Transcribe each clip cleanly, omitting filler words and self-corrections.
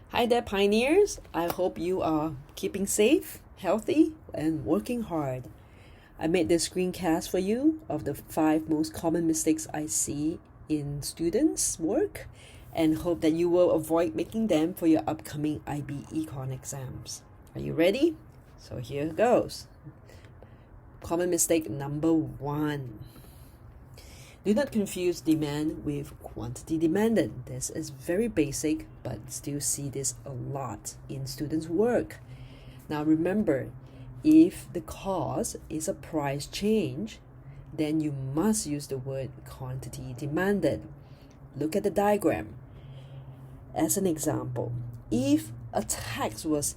Hi there, pioneers. I hope you are keeping safe, healthy, and working hard. I made this screencast for you of the 5 most common mistakes I see in students' work and hope that you will avoid making them for your upcoming IB Econ exams. Are you ready? So here goes. Common mistake number 1. Do not confuse demand with quantity demanded. This is very basic, but still see this a lot in students' work. Now remember, if the cause is a price change, then you must use the word quantity demanded. Look at the diagram. As an example, if a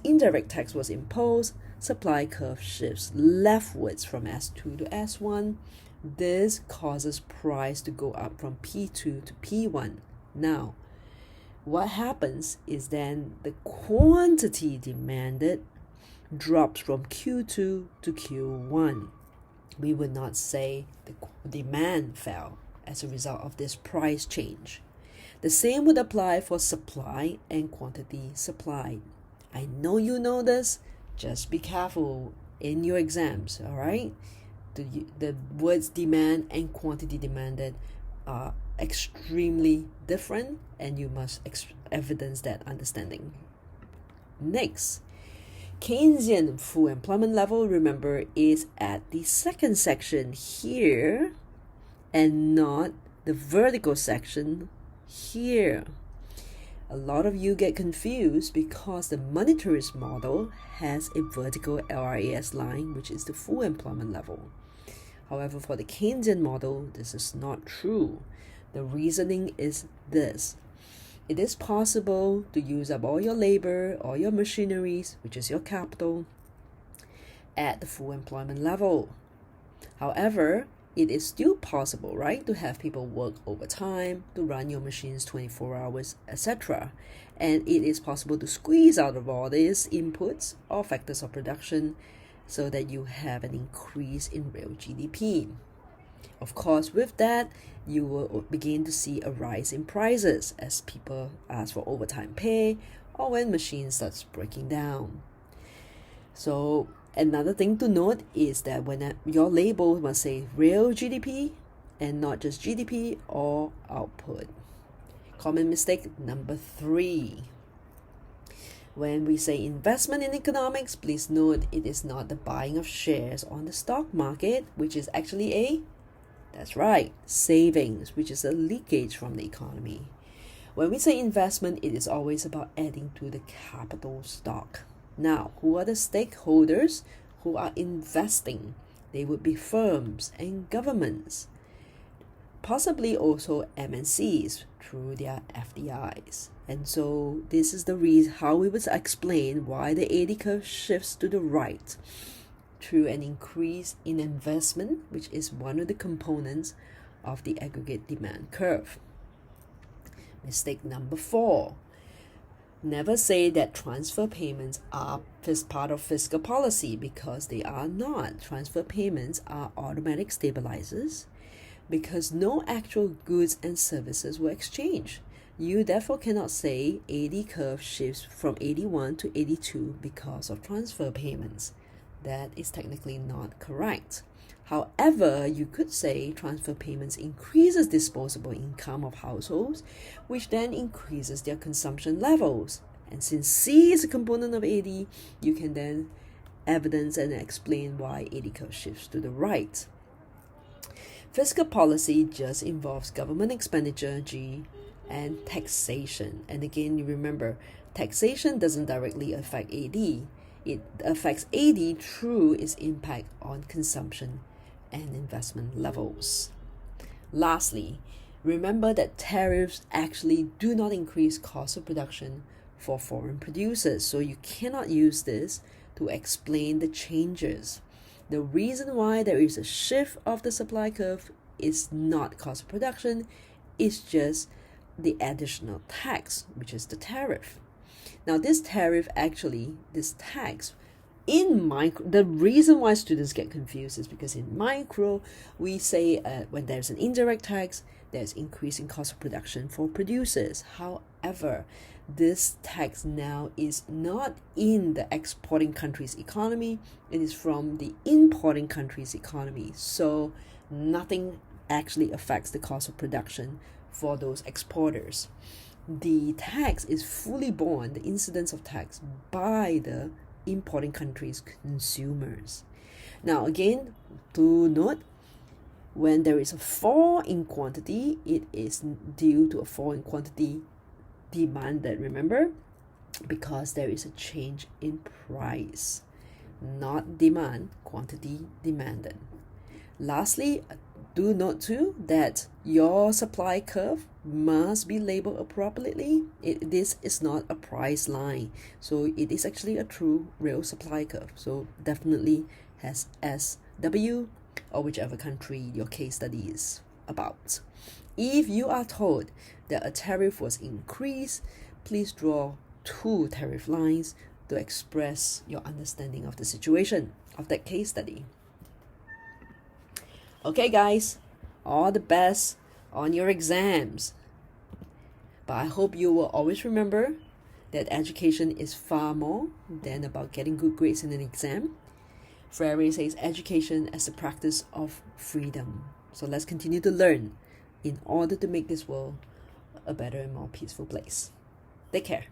indirect tax was imposed, supply curve shifts leftwards from S2 to S1. This causes price to go up from P2 to P1. Now, what happens is then the quantity demanded drops from Q2 to Q1. We would not say the demand fell as a result of this price change. The same would apply for supply and quantity supplied. I know you know this, just be careful in your exams, all right? The words demand and quantity demanded are extremely different, and you must evidence that understanding. Next, Keynesian full employment level, remember, is at the second section here and not the vertical section here. A lot of you get confused because the monetarist model has a vertical LRAS line, which is the full employment level. However, for the Keynesian model, this is not true. The reasoning is this. It is possible to use up all your labor, all your machineries, which is your capital, at the full employment level. However, it is still possible, right, to have people work overtime, to run your machines 24 hours, etc. And it is possible to squeeze out of all these inputs or factors of production so that you have an increase in real GDP. Of course, with that, you will begin to see a rise in prices as people ask for overtime pay or when machines starts breaking down. So another thing to note is that when your label must say real GDP and not just GDP or output. Common mistake number 3. When we say investment in economics, please note it is not the buying of shares on the stock market, which is actually that's right, savings, which is a leakage from the economy. When we say investment, it is always about adding to the capital stock. Now, who are the stakeholders who are investing? They would be firms and governments, possibly also MNCs through their FDIs. And so this is the reason how we would explain why the 80 curve shifts to the right through an increase in investment, which is one of the components of the aggregate demand curve. Mistake number 4. Never say that transfer payments are part of fiscal policy, because they are not. Transfer payments are automatic stabilizers because no actual goods and services were exchanged. You therefore cannot say 80 curve shifts from 81 to 82 because of transfer payments. That is technically not correct. However, you could say transfer payments increases disposable income of households, which then increases their consumption levels. And since C is a component of 80, you can then evidence and explain why 80 curve shifts to the right. Fiscal policy just involves government expenditure, G, and taxation. And again, you remember, taxation doesn't directly affect AD. It affects AD through its impact on consumption and investment levels. Lastly, remember that tariffs actually do not increase cost of production for foreign producers, so you cannot use this to explain the changes. The reason why there is a shift of the supply curve is not cost of production, it's just the additional tax, which is the tariff. Now this tax, in micro, the reason why students get confused is because in micro, we say when there's an indirect tax, there's increasing cost of production for producers. However, this tax now is not in the exporting country's economy, it is from the importing country's economy. So nothing actually affects the cost of production for those exporters. The tax is fully borne, the incidence of tax, by the importing country's consumers. Now again, to note, when there is a fall in quantity, it is due to a fall in quantity demanded, remember? Because there is a change in price, not demand, quantity demanded. Lastly, do note too that your supply curve must be labeled appropriately. This is not a price line, so it is actually a true real supply curve. So definitely has SW or whichever country your case study is about. If you are told that a tariff was increased, please draw 2 tariff lines to express your understanding of the situation of that case study. Okay guys, all the best on your exams. But I hope you will always remember that education is far more than about getting good grades in an exam. Freire says education as the practice of freedom. So let's continue to learn in order to make this world a better and more peaceful place. Take care.